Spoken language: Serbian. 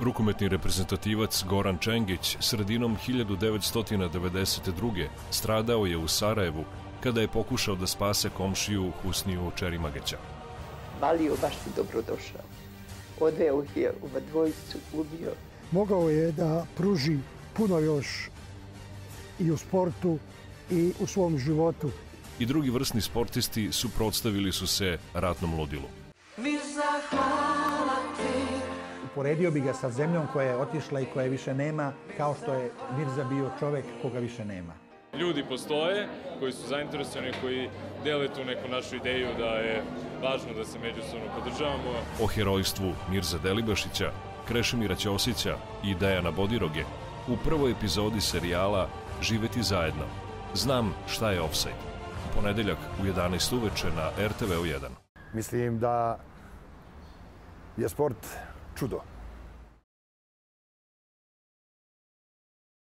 Rukometni reprezentativac Goran Čengić sredinom 1992. stradao je u Sarajevu kada je pokušao da spase komšiju Husniju Čerimageća. Balio baš ti dobrodošao. Odveo je u dvojicu, ubio. Mogao je da pruži puno još i u sportu i u svom životu. I drugi vrsni sportisti suprotstavili su se ratnom ludilu. Uporedio bi ga sa zemljom koja je otišla i koja više nema, kao što je Mirza bio čovek koga više nema. Ljudi postoje koji su zainteresovani, koji dele tu neku našu ideju da je važno da se međusobno podržavamo. O herojstvu Mirze Delibašića, Krešimira Ćosića i Dejana Bodiroge u prvoj epizodi serijala Živeti zajedno. Znam šta je ofsajd. U ponedeljak u 11 uveče na RTV-u 1. Mislim da je sport čudo.